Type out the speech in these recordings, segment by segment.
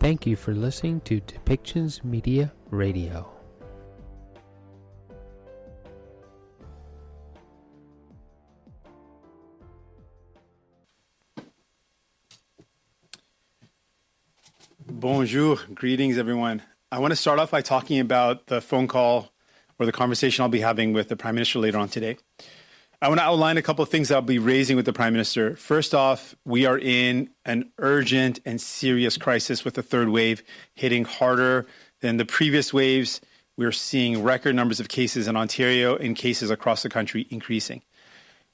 Thank you for listening to Depictions Media Radio. Bonjour, greetings everyone. I want to start off by talking about the phone call or the conversation I'll be having with the Prime Minister later on today. I want to outline a couple of things I'll be raising with the Prime Minister. First off, we are in an urgent and serious crisis with the third wave hitting harder than the previous waves. We're seeing record numbers of cases in Ontario and cases across the country increasing.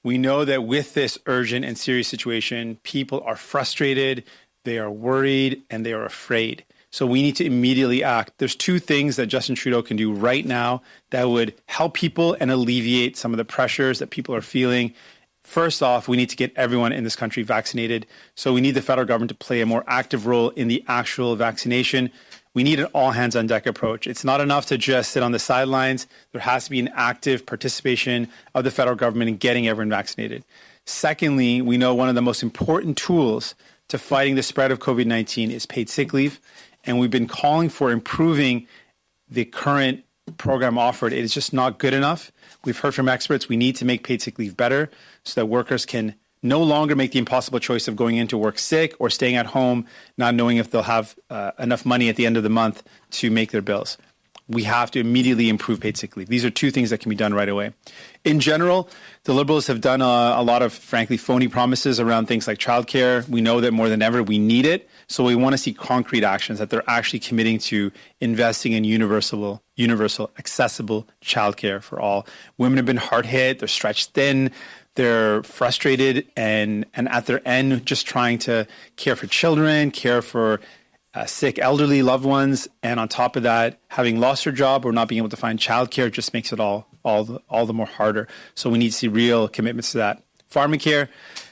We know that with this urgent and serious situation, people are frustrated, they are worried, and they are afraid. So we need to immediately act. There's two things that Justin Trudeau can do right now that would help people and alleviate some of the pressures that people are feeling. First off, we need to get everyone in this country vaccinated. So we need the federal government to play a more active role in the actual vaccination. We need an all-hands-on-deck approach. It's not enough to just sit on the sidelines. There has to be an active participation of the federal government in getting everyone vaccinated. Secondly, we know one of the most important tools to fighting the spread of COVID-19 is paid sick leave. And we've been calling for improving the current program offered. It is just not good enough. We've heard from experts we need to make paid sick leave better so that workers can no longer make the impossible choice of going into work sick or staying at home, not knowing if they'll have enough money at the end of the month to make their bills. We have to immediately improve paid sick leave. These are two things that can be done right away. In general, the Liberals have done a lot of, frankly, phony promises around things like childcare. We know that more than ever we need it. So we want to see concrete actions that they're actually committing to investing in universal, accessible childcare for all. Women have been hard hit. They're stretched thin. They're frustrated and at their end just trying to care for children, care for sick elderly loved ones, and on top of that, having lost their job or not being able to find childcare just makes it all the more harder. So we need to see real commitments to that. Pharmacare,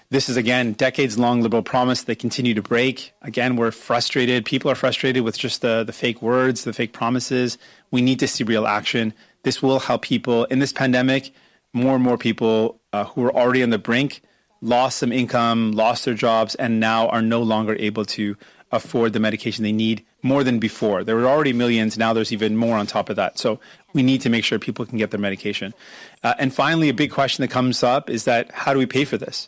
this is again decades-long Liberal promise they continue to break. Again, we're frustrated. People are frustrated with just the fake words, the fake promises. We need to see real action. This will help people in this pandemic. More and more people who are already on the brink lost some income, lost their jobs, and now are no longer able to afford the medication they need more than before. There were already millions. Now there's even more on top of that. So we need to make sure people can get their medication. And finally, a big question that comes up is that how do we pay for this?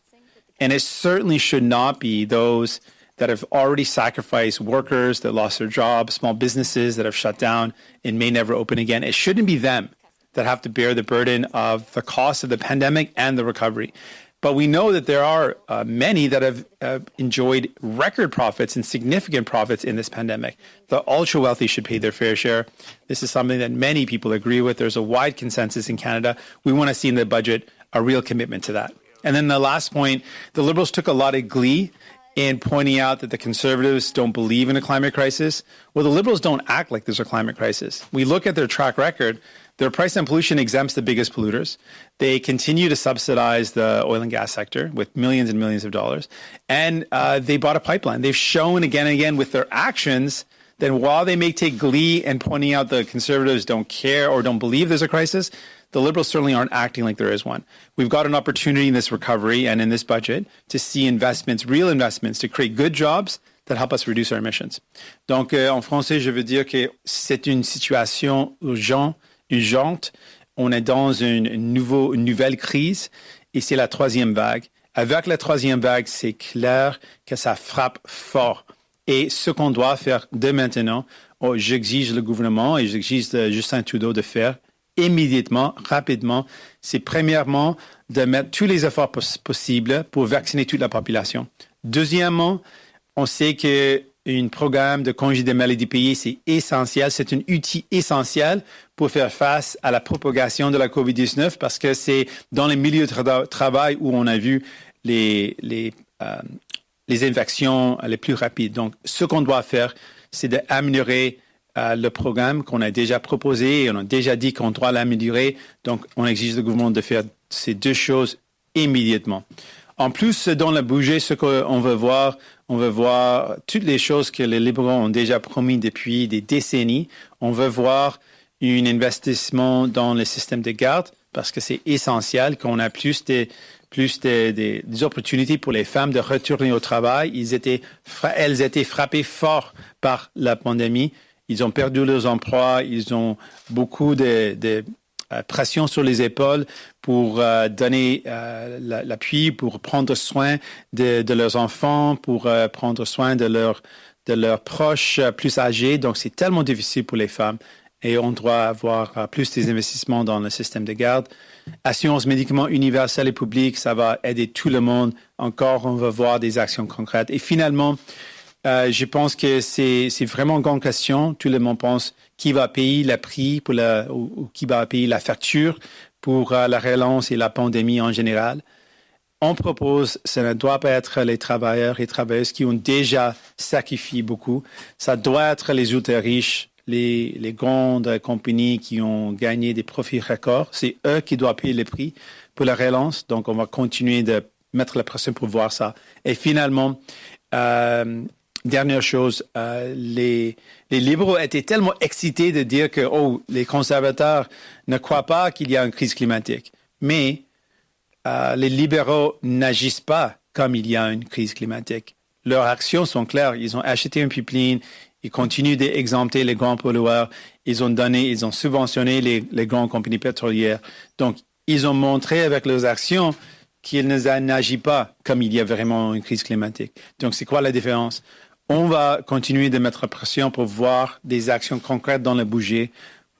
And it certainly should not be those that have already sacrificed, workers that lost their jobs, small businesses that have shut down and may never open again. It shouldn't be them that have to bear the burden of the cost of the pandemic and the recovery. But we know that there are many that have enjoyed record profits and significant profits in this pandemic. The ultra wealthy should pay their fair share. This is something that many people agree with. There's a wide consensus in Canada. We want to see in the budget a real commitment to that. And then the last point, the Liberals took a lot of glee in pointing out that the Conservatives don't believe in a climate crisis. Well, the Liberals don't act like there's a climate crisis. We look at their track record. Their price on pollution exempts the biggest polluters. They continue to subsidize the oil and gas sector with millions and millions of dollars. And they bought a pipeline. They've shown again and again with their actions that while they may take glee in pointing out the Conservatives don't care or don't believe there's a crisis, the Liberals certainly aren't acting like there is one. We've got an opportunity in this recovery and in this budget to see investments, real investments, to create good jobs that help us reduce our emissions. Donc, en français, je veux dire que c'est une situation urgente. On est dans une nouvelle crise et c'est la troisième vague. Avec la troisième vague, c'est clair que ça frappe fort. Et ce qu'on doit faire dès maintenant, j'exige le gouvernement et j'exige de Justin Trudeau de faire immédiatement, rapidement, c'est premièrement de mettre tous les efforts possibles pour vacciner toute la population. Deuxièmement, on sait qu'un programme de congé de maladie payé, c'est essentiel, c'est un outil essentiel pour faire face à la propagation de la COVID-19 parce que c'est dans les milieux de travail où on a vu les infections les plus rapides. Donc, ce qu'on doit faire, c'est d'améliorer le programme qu'on a déjà proposé et on a déjà dit qu'on doit l'améliorer. Donc, on exige du gouvernement de faire ces deux choses immédiatement. En plus, dans le budget, ce qu'on veut voir, on veut voir toutes les choses que les libéraux ont déjà promis depuis des décennies. On veut voir un investissement dans le système de garde parce que c'est essentiel qu'on a plus des opportunités pour les femmes de retourner au travail. Elles étaient frappées fort par la pandémie. Ils ont perdu leurs emplois. Ils ont beaucoup de pression sur les épaules pour donner l'appui, pour prendre soin de leurs enfants, pour prendre soin de leurs proches plus âgés. Donc, c'est tellement difficile pour les femmes et on doit avoir plus des investissements dans le système de garde. Assurance médicaments universelle et publique, ça va aider tout le monde. Encore, on va voir des actions concrètes. Et finalement, je pense que c'est vraiment une grande question. Tout le monde pense qui va payer le prix ou qui va payer la facture pour la relance et la pandémie en général. On propose, ça ne doit pas être les travailleurs et travailleuses qui ont déjà sacrifié beaucoup. Ça doit être les ultra riches, les grandes compagnies qui ont gagné des profits records. C'est eux qui doivent payer le prix pour la relance. Donc, on va continuer de mettre la pression pour voir ça. Et finalement, dernière chose, les libéraux étaient tellement excités de dire que les conservateurs ne croient pas qu'il y a une crise climatique. Mais les libéraux n'agissent pas comme il y a une crise climatique. Leurs actions sont claires. Ils ont acheté un pipeline. Ils continuent d'exempter les grands pollueurs. Ils ont subventionné les grandes compagnies pétrolières. Donc, ils ont montré avec leurs actions qu'ils n'agissent pas comme il y a vraiment une crise climatique. Donc, c'est quoi la différence? On va continuer de mettre pression pour voir des actions concrètes dans le budget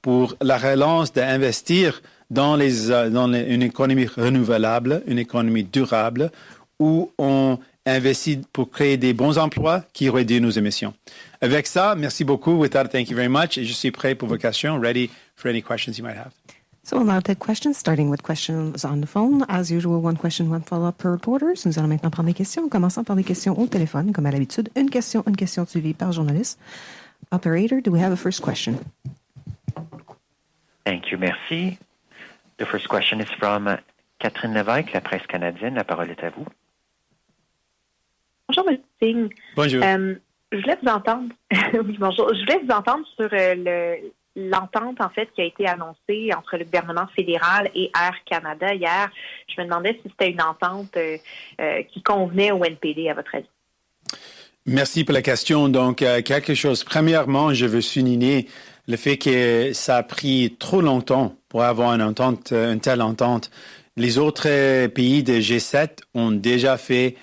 pour la relance d'investir dans une économie renouvelable, une économie durable, où on investit pour créer des bons emplois qui réduisent nos émissions. Avec ça, merci beaucoup. With that, thank you very much. Et je suis prêt pour vos questions, ready for any questions you might have. So we'll now take questions, starting with questions on the phone. As usual, one question, one follow-up per reporter. Nous allons maintenant prendre les questions, commençant par les questions au téléphone, comme à l'habitude. Une question suivie par journaliste. Operator, do we have a first question? Thank you, merci. The first question is from Catherine Lévesque, La Presse canadienne. La parole est à vous. Bonjour, M. Singh. Bonjour. Je voulais vous entendre. Oui, bonjour. Je voulais vous entendre sur l'entente, en fait, qui a été annoncée entre le gouvernement fédéral et Air Canada hier. Je me demandais si c'était une entente qui convenait au NPD, à votre avis. Merci pour la question. Donc, quelque chose. Premièrement, je veux souligner le fait que ça a pris trop longtemps pour avoir une telle entente. Les autres pays de G7 ont déjà fait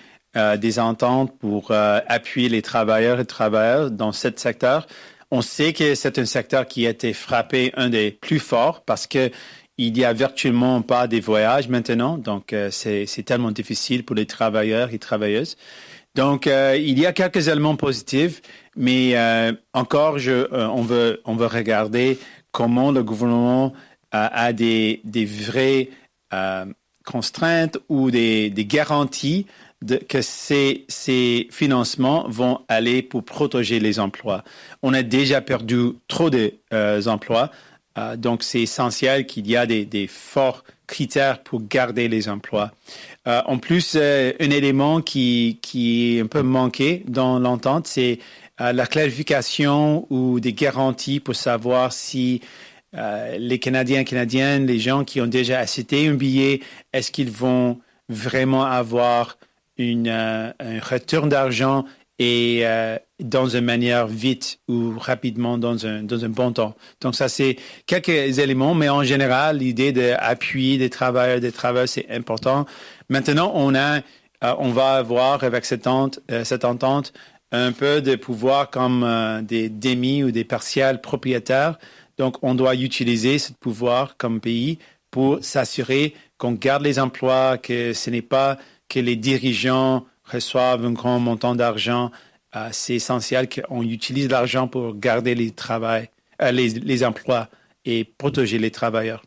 des ententes pour appuyer les travailleurs et travailleuses dans ce secteur. On sait que c'est un secteur qui a été frappé un des plus forts parce que il n'y a virtuellement pas des voyages maintenant. Donc, c'est tellement difficile pour les travailleurs et travailleuses. Donc, il y a quelques éléments positifs, mais encore, on veut regarder comment le gouvernement a des vraies contraintes ou des garanties que ces financements vont aller pour protéger les emplois. On a déjà perdu trop d'emplois, donc c'est essentiel qu'il y a des forts critères pour garder les emplois. En plus, un élément qui est un peu manqué dans l'entente, c'est la clarification ou des garanties pour savoir si les Canadiens et Canadiennes, les gens qui ont déjà acheté un billet, est-ce qu'ils vont vraiment avoir un retour d'argent et dans une manière vite ou rapidement dans un bon temps. Donc ça, c'est quelques éléments, mais en général, l'idée d'appuyer des travailleurs, c'est important. Maintenant, on va avoir avec cette entente un peu de pouvoir comme des demi ou des partiels propriétaires. Donc, on doit utiliser ce pouvoir comme pays pour s'assurer qu'on garde les emplois, que ce n'est pas que les dirigeants reçoivent un grand montant d'argent. C'est essentiel qu'on utilise l'argent pour garder les emplois et protéger les travailleurs.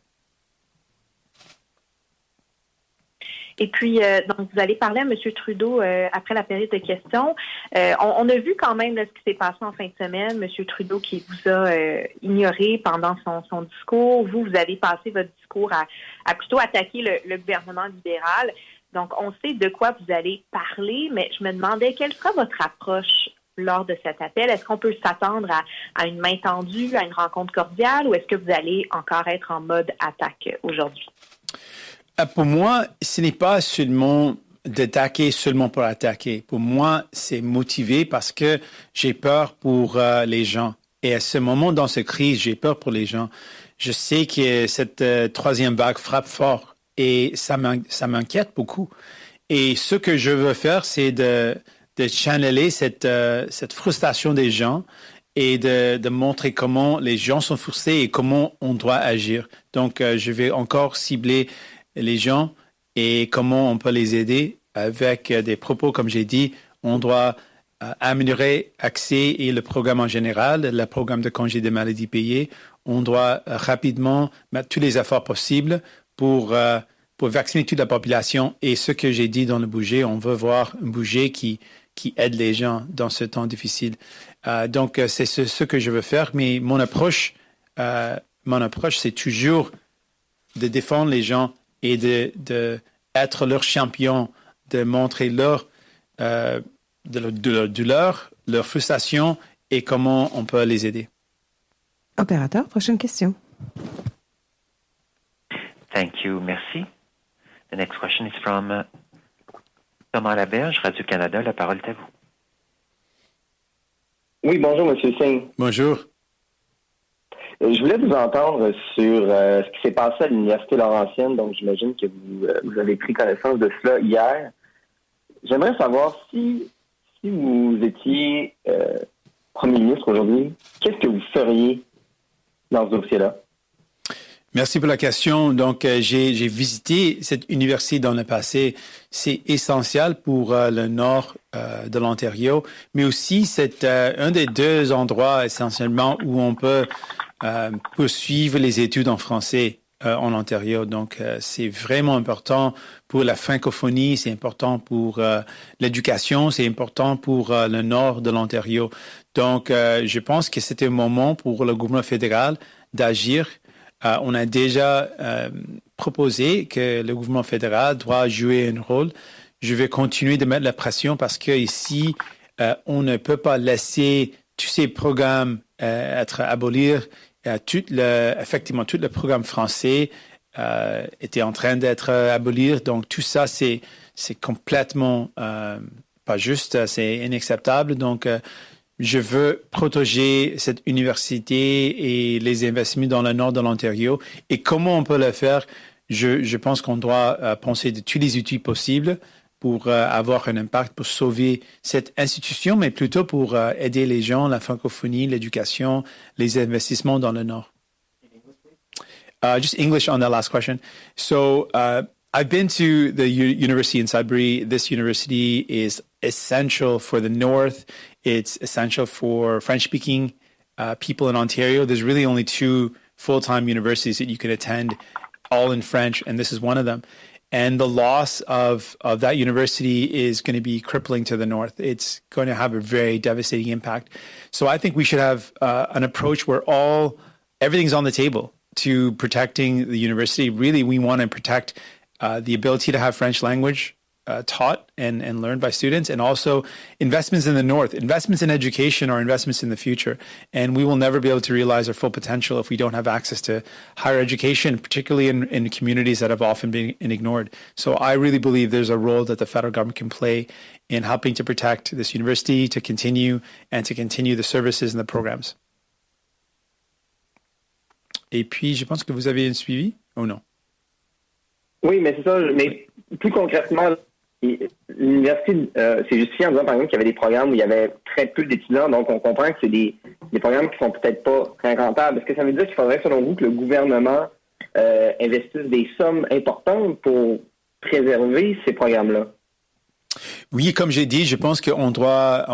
Et puis, donc, vous allez parler à M. Trudeau après la période de questions. On a vu quand même ce qui s'est passé en fin de semaine. M. Trudeau qui vous a ignoré pendant son discours. Vous avez passé votre discours à plutôt attaquer le gouvernement libéral. Donc, on sait de quoi vous allez parler, mais je me demandais quelle sera votre approche lors de cet appel? Est-ce qu'on peut s'attendre à une main tendue, à une rencontre cordiale, ou est-ce que vous allez encore être en mode attaque aujourd'hui? Pour moi, ce n'est pas seulement d'attaquer seulement pour attaquer. Pour moi, c'est motivé parce que j'ai peur pour les gens. Et à ce moment, dans cette crise, j'ai peur pour les gens. Je sais que cette troisième vague frappe fort et ça m'inquiète beaucoup. Et ce que je veux faire, c'est de channeler cette frustration des gens et de montrer comment les gens sont frustrés et comment on doit agir. Donc, je vais encore cibler les gens et comment on peut les aider avec des propos, comme j'ai dit, on doit améliorer l'accès et le programme en général, le programme de congé de maladie payé. On doit rapidement mettre tous les efforts possibles pour vacciner toute la population. Et ce que j'ai dit dans le budget, on veut voir un budget qui aide les gens dans ce temps difficile. Donc, c'est ce que je veux faire. Mais mon approche, c'est toujours de défendre les gens et de être leur champion, de montrer leur douleur, leur frustration et comment on peut les aider. Opérateur, prochaine question. Thank you. Merci. The next question is from Thomas Laberge, Radio-Canada. La parole est à vous. Oui, bonjour, M. Singh. Bonjour. Je voulais vous entendre sur ce qui s'est passé à l'Université Laurentienne. Donc, j'imagine que vous avez pris connaissance de cela hier. J'aimerais savoir si vous étiez Premier ministre aujourd'hui, qu'est-ce que vous feriez dans ce dossier-là? Merci pour la question. Donc, j'ai visité cette université dans le passé. C'est essentiel pour le nord de l'Ontario, mais aussi c'est un des deux endroits essentiellement où on peut poursuivre les études en français en Ontario. Donc, c'est vraiment important pour la francophonie, c'est important pour l'éducation, c'est important pour le nord de l'Ontario. Donc, je pense que c'était un moment pour le gouvernement fédéral d'agir. On a déjà proposé que le gouvernement fédéral doit jouer un rôle. Je vais continuer de mettre la pression parce que ici, on ne peut pas laisser tous ces programmes être abolis. Effectivement, tout le programme français était en train d'être aboli. Donc, tout ça, c'est complètement pas juste, c'est inacceptable. Donc, je veux protéger cette université et les investissements dans le nord de l'Ontario. Et comment on peut le faire? Je pense qu'on doit penser de tous les outils possibles pour avoir un impact, pour sauver cette institution, mais plutôt pour aider les gens, la francophonie, l'éducation, les investissements dans le nord. Just English on that last question. So I've been to the university in Sudbury. This university is essential for the north. It's essential for French-speaking people in Ontario. There's really only two full-time universities that you can attend, all in French, and this is one of them. And the loss of that university is going to be crippling to the north. It's going to have a very devastating impact. So I think we should have an approach where everything's on the table to protecting the university. Really, we want to protect the ability to have French language taught and learned by students, and also investments in the north. Investments in education are investments in the future, and we will never be able to realize our full potential if we don't have access to higher education, particularly in communities that have often been ignored. So I really believe there's a role that the federal government can play in helping to protect this university, to continue the services and the programs. Et puis, je pense que vous avez un suivi, ou non? Oui, mais c'est ça. Mais plus concrètement, l'université s'est justifiée en disant, par exemple, qu'il y avait des programmes où il y avait très peu d'étudiants. Donc, on comprend que c'est des programmes qui sont peut-être pas très rentables. Est-ce que ça veut dire qu'il faudrait, selon vous, que le gouvernement investisse des sommes importantes pour préserver ces programmes-là? Oui, comme j'ai dit, je pense qu'on doit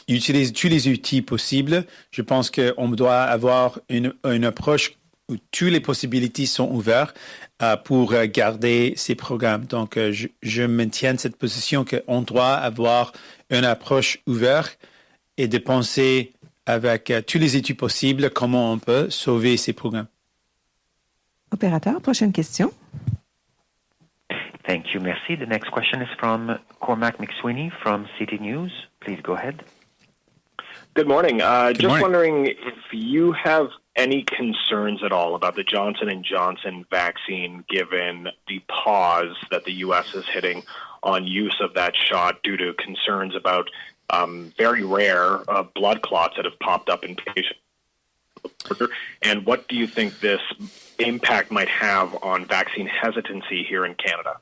utiliser tous les outils possibles. Je pense qu'on doit avoir une approche où toutes les possibilités sont ouvertes pour garder ces programmes. Donc, je maintiens cette position qu'on doit avoir une approche ouverte et de penser avec tous les études possibles comment on peut sauver ces programmes. Opérateur, prochaine question. Thank you, merci. The next question is from Cormac McSweeney from City News. Please go ahead. Good morning. Good morning. Wondering if you have any concerns at all about the Johnson & Johnson vaccine, given the pause that the U.S. is hitting on use of that shot due to concerns about very rare blood clots that have popped up in patients. And what do you think this impact might have on vaccine hesitancy here in Canada?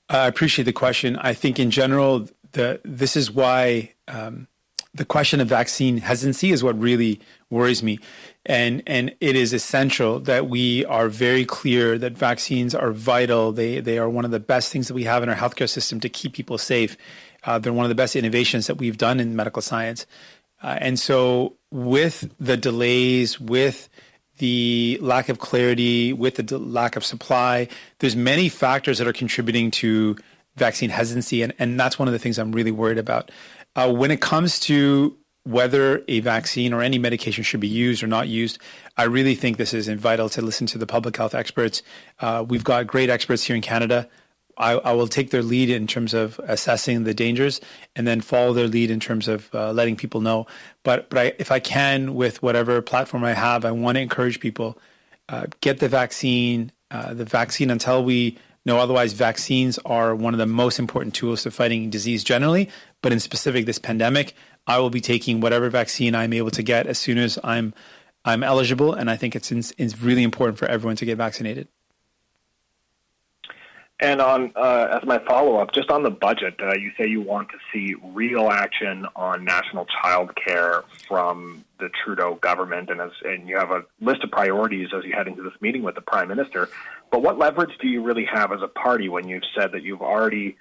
I appreciate the question. I think in general, this is why the question of vaccine hesitancy is what really worries me. And it is essential that we are very clear that vaccines are vital. They are one of the best things that we have in our healthcare system to keep people safe. They're one of the best innovations that we've done in medical science. And so with the delays, with the lack of clarity, with the lack of supply, there's many factors that are contributing to vaccine hesitancy. And that's one of the things I'm really worried about. When it comes to whether a vaccine or any medication should be used or not used, I really think this is vital to listen to the public health experts. We've got great experts here in Canada. I will take their lead in terms of assessing the dangers and then follow their lead in terms of letting people know. But if I can, with whatever platform I have, I want to encourage people, get the vaccine. The vaccine, until we know otherwise, vaccines are one of the most important tools to fighting disease generally, but in specific this pandemic. I will be taking whatever vaccine I'm able to get as soon as I'm eligible, and I think it's really important for everyone to get vaccinated. And on as my follow-up, just on the budget, you say you want to see real action on national child care from the Trudeau government, and you have a list of priorities as you head into this meeting with the Prime Minister. But what leverage do you really have as a party when you've said that you've already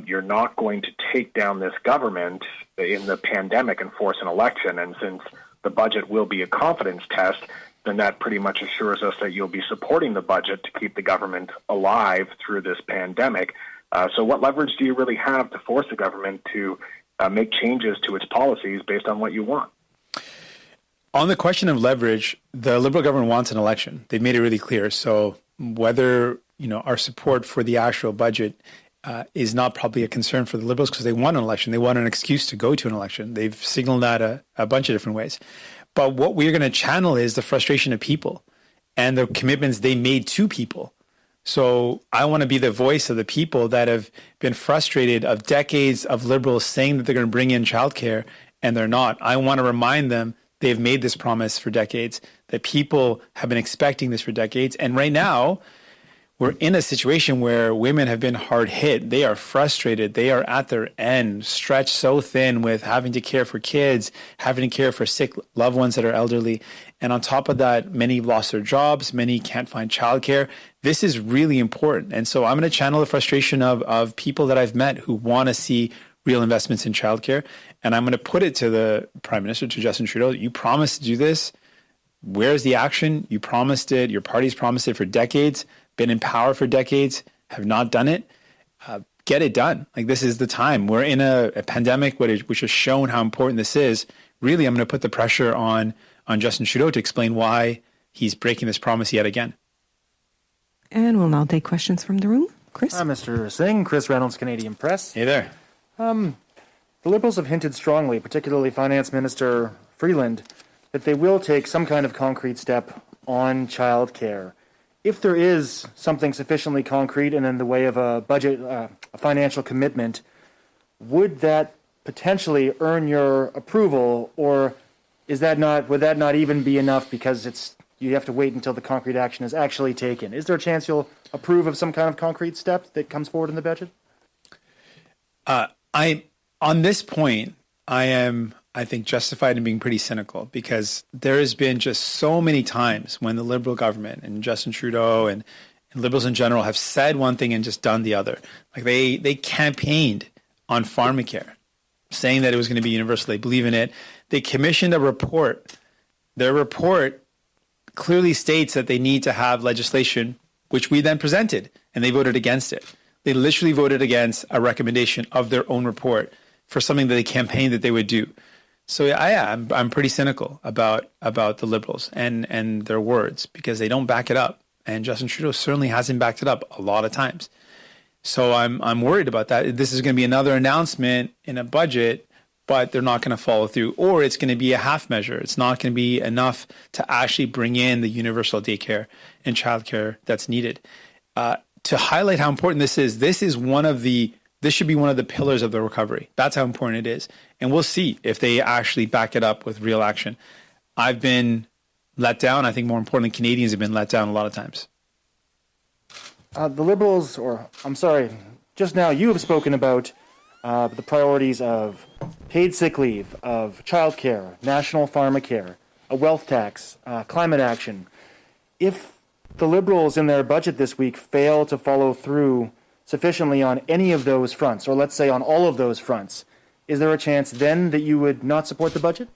you're not going to take down this government in the pandemic and force an election? And since the budget will be a confidence test, then that pretty much assures us that you'll be supporting the budget to keep the government alive through this pandemic. So what leverage do you really have to force the government to make changes to its policies based on what you want? On the question of leverage, the Liberal government wants an election. They've made it really clear. So whether our support for the actual budget is not probably a concern for the Liberals because they want an election. They want an excuse to go to an election. They've signaled that a bunch of different ways. But what we're going to channel is the frustration of people and the commitments they made to people. So I want to be the voice of the people that have been frustrated of decades of Liberals saying that they're going to bring in childcare and they're not. I want to remind them they've made this promise for decades, that people have been expecting this for decades. And right now, we're in a situation where women have been hard hit. They are frustrated. They are at their end, stretched so thin with having to care for kids, having to care for sick loved ones that are elderly. And on top of that, many have lost their jobs. Many can't find childcare. This is really important. And so I'm going to channel the frustration of people that I've met who want to see real investments in childcare. And I'm going to put it to the Prime Minister, to Justin Trudeau. You promised to do this. Where's the action? You promised it. Your party's promised it for decades. Been in power for decades, have not done it. Get it done. Like, this is the time. We're in a pandemic which has shown how important this is. Really, I'm going to put the pressure on Justin Trudeau to explain why he's breaking this promise yet again. And we'll now take questions from the room. Chris? Hi, Mr. Singh. Chris Reynolds, Canadian Press. Hey there. The Liberals have hinted strongly, particularly Finance Minister Freeland, that they will take some kind of concrete step on childcare. If there is something sufficiently concrete and in the way of a budget, a financial commitment, would that potentially earn your approval, or would that not even be enough because you have to wait until the concrete action is actually taken? Is there a chance you'll approve of some kind of concrete step that comes forward in the budget? On this point, I think, justified in being pretty cynical, because there has been just so many times when the Liberal government and Justin Trudeau and Liberals in general have said one thing and just done the other. Like, they campaigned on pharmacare, saying that it was going to be universal. They believe in it. They commissioned a report. Their report clearly states that they need to have legislation, which we then presented, and they voted against it. They literally voted against a recommendation of their own report for something that they campaigned that they would do. So I'm pretty cynical about the Liberals and their words, because they don't back it up. And Justin Trudeau certainly hasn't backed it up a lot of times. So I'm worried about that. This is going to be another announcement in a budget, but they're not going to follow through, or it's going to be a half measure. It's not going to be enough to actually bring in the universal daycare and childcare that's needed. To highlight how important this is this should be one of the pillars of the recovery. That's how important it is. And we'll see if they actually back it up with real action. I've been let down. I think more importantly, Canadians have been let down a lot of times. The Liberals, just now you have spoken about the priorities of paid sick leave, of childcare, national pharmacare, a wealth tax, climate action. If the Liberals in their budget this week fail to follow through sufficiently on any of those fronts, or let's say on all of those fronts, is there a chance then that you would not support the budget?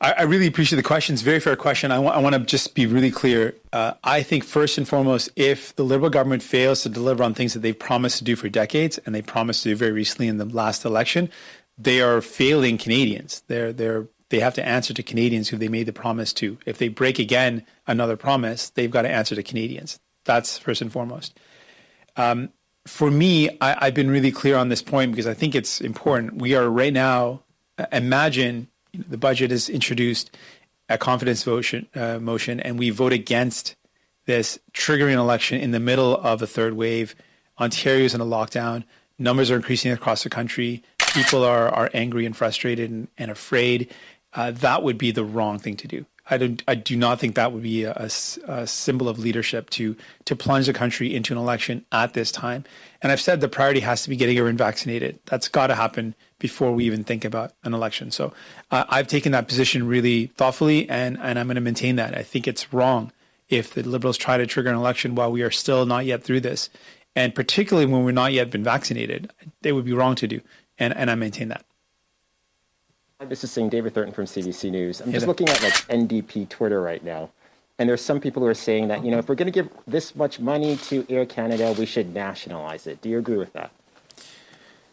I really appreciate the question. It's a very fair question. I want to just be really clear. I think first and foremost, if the Liberal government fails to deliver on things that they've promised to do for decades, and they promised to do very recently in the last election, they are failing Canadians. They have to answer to Canadians who they made the promise to. If they break again another promise, they've got to answer to Canadians. That's first and foremost. For me, I've been really clear on this point because I think it's important. We are right now, imagine the budget is introduced, a confidence motion, and we vote against this, triggering an election in the middle of a third wave. Ontario's in a lockdown. Numbers are increasing across the country. People are angry and frustrated and afraid. That would be the wrong thing to do. I do not think that would be a symbol of leadership to plunge the country into an election at this time. And I've said the priority has to be getting everyone vaccinated. That's got to happen before we even think about an election. So I've taken that position really thoughtfully, and I'm going to maintain that. I think it's wrong if the Liberals try to trigger an election while we are still not yet through this, and particularly when we're not yet been vaccinated. They would be wrong to do, and I maintain that. Hi, this is Singh, David Thurton from CBC News. I'm just looking at NDP Twitter right now, and there's some people who are saying that, if we're going to give this much money to Air Canada, we should nationalize it. Do you agree with that?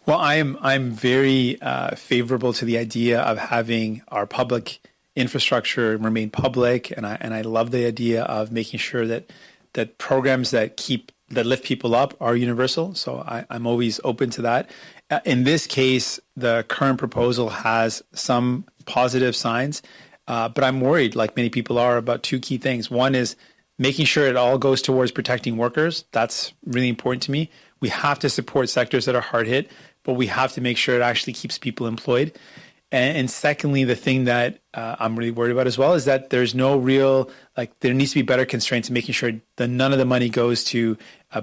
Well, I'm very favorable to the idea of having our public infrastructure remain public, and I love the idea of making sure that programs that lift people up are universal. So I'm always open to that. In this case, the current proposal has some positive signs, but I'm worried, like many people are, about two key things. One is making sure it all goes towards protecting workers. That's really important to me. We have to support sectors that are hard hit, but we have to make sure it actually keeps people employed. And secondly, the thing that I'm really worried about as well is that there's no real, there needs to be better constraints in making sure that none of the money goes to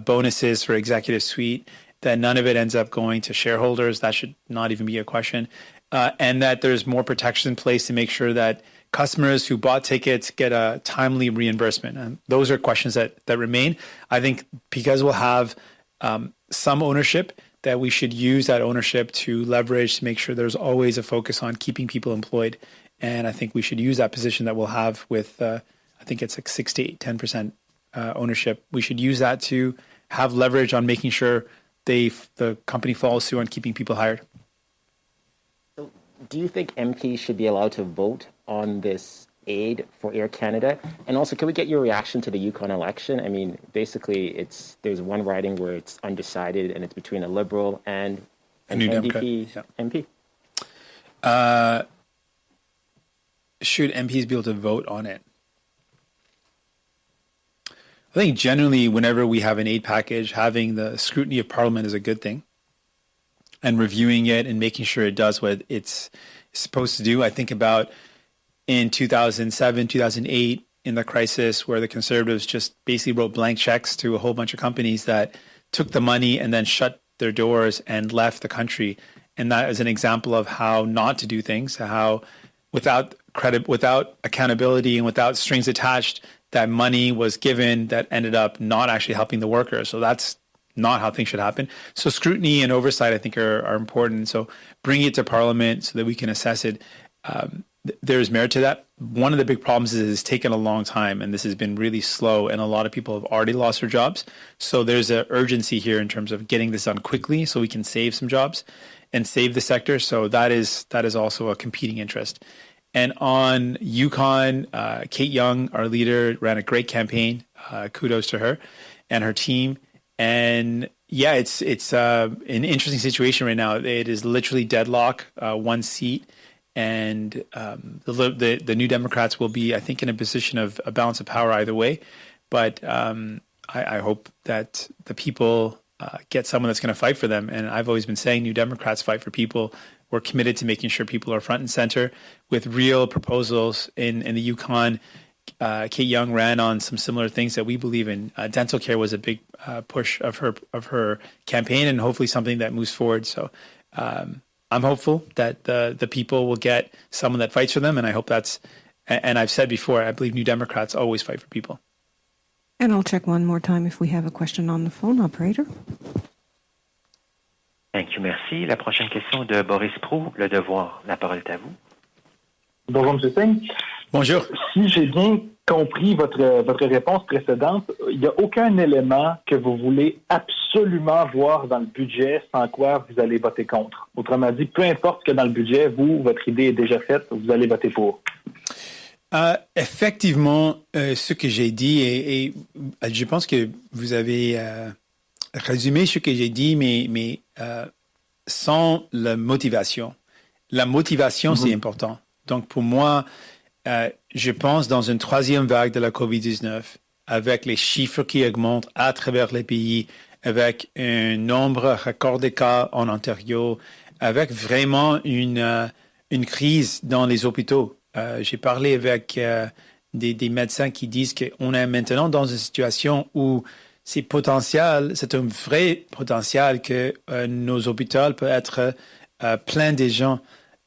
bonuses for executive suite, that none of it ends up going to shareholders. That should not even be a question. And that there's more protection in place to make sure that customers who bought tickets get a timely reimbursement. And those are questions that remain. I think because we'll have some ownership, that we should use that ownership to leverage to make sure there's always a focus on keeping people employed. And I think we should use that position that we'll have with, I think it's 6 to 10% ownership. We should use that to have leverage on making sure the company follows through on keeping people hired. So do you think MPs should be allowed to vote on this aid for Air Canada? And also, can we get your reaction to the Yukon election? I mean, basically, there's one riding where it's undecided, and it's between a Liberal and an NDP MP. Should MPs be able to vote on it? I think generally, whenever we have an aid package, having the scrutiny of Parliament is a good thing, and reviewing it and making sure it does what it's supposed to do. I think about in 2007, 2008, in the crisis where the Conservatives just basically wrote blank checks to a whole bunch of companies that took the money and then shut their doors and left the country. And that is an example of how not to do things, how without credit, without accountability, and without strings attached, that money was given that ended up not actually helping the workers. So that's not how things should happen. So scrutiny and oversight, I think, are important. So bring it to Parliament so that we can assess it. There's merit to that. One of the big problems is it's taken a long time, and this has been really slow, and a lot of people have already lost their jobs. So there's an urgency here in terms of getting this done quickly so we can save some jobs and save the sector. So that is also a competing interest. And on Yukon, Kate Young, our leader, ran a great campaign. Kudos to her and her team. And yeah, it's an interesting situation right now. It is literally deadlock, one seat. And the New Democrats will be, I think, in a position of a balance of power either way. But I hope that the people get someone that's going to fight for them. And I've always been saying New Democrats fight for people. We're committed to making sure people are front and center with real proposals in the Yukon. Kate Young ran on some similar things that we believe in. Dental care was a big push of her campaign, and hopefully something that moves forward. So I'm hopeful that the people will get someone that fights for them, and I hope that's. And I've said before, I believe New Democrats always fight for people. And I'll check one more time if we have a question on the phone, operator. Thank you, merci. La prochaine question de Boris Proulx, Le Devoir. La parole est à vous. Bonjour, M. Singh. Bonjour. Si j'ai bien compris votre réponse précédente, il n'y a aucun élément que vous voulez absolument voir dans le budget sans quoi vous allez voter contre. Autrement dit, peu importe ce que dans le budget, votre idée est déjà faite, vous allez voter pour. Effectivement, ce que j'ai dit, et je pense que vous avez résumé ce que j'ai dit, mais sans la motivation. La motivation, c'est important. Donc, pour moi, je pense dans une troisième vague de la COVID-19, avec les chiffres qui augmentent à travers les pays, avec un nombre record de cas en Ontario, avec vraiment une crise dans les hôpitaux. J'ai parlé avec des médecins qui disent qu'on est maintenant dans une situation où c'est un vrai potentiel que nos hôpitaux peuvent être pleins de gens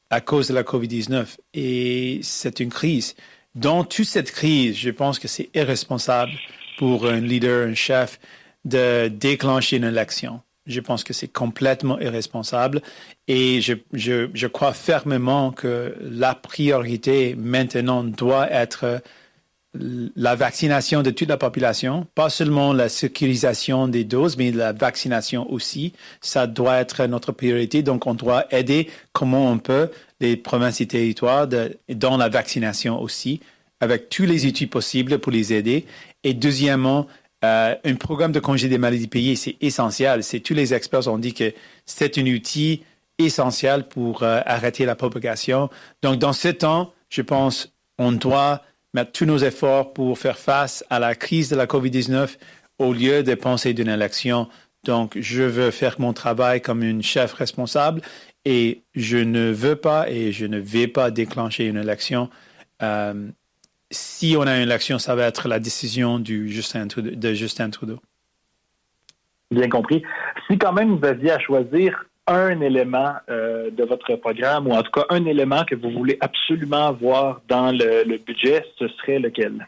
à cause de la COVID-19. Et c'est une crise. Dans toute cette crise, je pense que c'est irresponsable pour un leader, un chef, de déclencher une élection. Je pense que c'est complètement irresponsable. Et je crois fermement que la priorité maintenant doit être la vaccination de toute la population, pas seulement la sécurisation des doses, mais la vaccination aussi. Ça doit être notre priorité. Donc, on doit aider comment on peut les provinces et territoires dans la vaccination aussi, avec tous les outils possibles pour les aider. Et deuxièmement, un programme de congé des maladies payées, c'est essentiel. Tous les experts ont dit que c'est un outil essentiel pour arrêter la propagation. Donc, dans ce temps, je pense on doit mettre tous nos efforts pour faire face à la crise de la COVID-19 au lieu de penser d'une élection. Donc, je veux faire mon travail comme une chef responsable et je ne veux pas et je ne vais pas déclencher une élection. Si on a une élection, ça va être la décision de Justin Trudeau. Bien compris. Si quand même vous aviez à choisir un élément de votre programme, ou en tout cas un élément que vous voulez absolument voir dans le budget, ce serait lequel?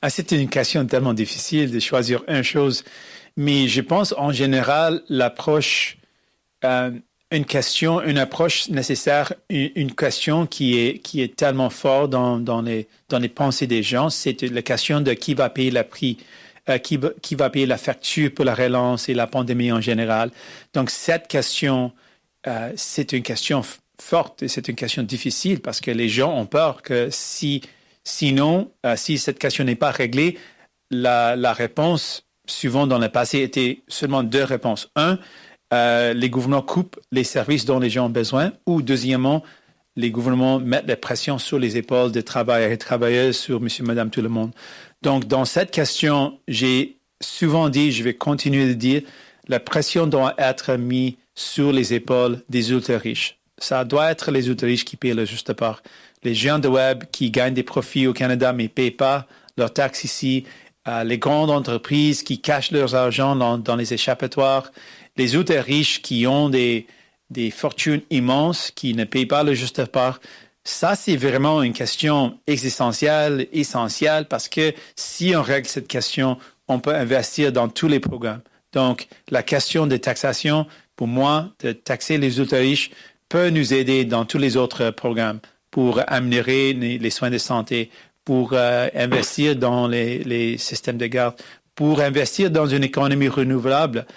C'est une question tellement difficile de choisir une chose, mais je pense en général l'approche, une approche nécessaire, une question qui est tellement forte dans les pensées des gens, c'est la question de qui va payer le prix. Qui va payer la facture pour la relance et la pandémie en général. Donc, cette question, c'est une question forte et c'est une question difficile parce que les gens ont peur que si cette question n'est pas réglée, la réponse, souvent dans le passé, était seulement deux réponses. Un, les gouvernements coupent les services dont les gens ont besoin, ou deuxièmement, les gouvernements mettent la pression sur les épaules des travailleurs et travailleuses, sur monsieur, madame, tout le monde. Donc, dans cette question, j'ai souvent dit, je vais continuer de dire, la pression doit être mise sur les épaules des ultra-riches. Ça doit être les ultra-riches qui payent le juste part. Les géants de web qui gagnent des profits au Canada mais ne payent pas leurs taxes ici, les grandes entreprises qui cachent leur argent dans les échappatoires, les ultra-riches qui ont des fortunes immenses qui ne payent pas le juste part. Ça, c'est vraiment une question existentielle, essentielle, parce que si on règle cette question, on peut investir dans tous les programmes. Donc, la question de taxation, pour moi, de taxer les ultra-riches peut nous aider dans tous les autres programmes pour améliorer les soins de santé, pour investir dans les systèmes de garde, pour investir dans une économie renouvelable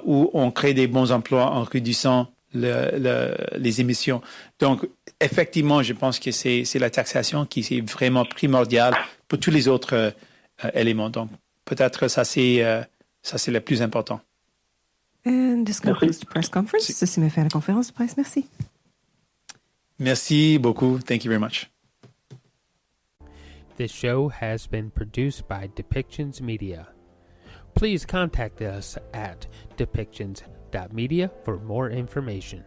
où on crée des bons emplois en réduisant les émissions. Donc, effectivement, je pense que c'est la taxation qui est vraiment primordiale pour tous les autres éléments. Donc, peut-être ça, c'est le plus important. And this concludes the press conference. Ceci me fait la conférence de presse. Merci. Merci beaucoup. Thank you very much. This show has been produced by Depictions Media. Please contact us at depictions.media for more information.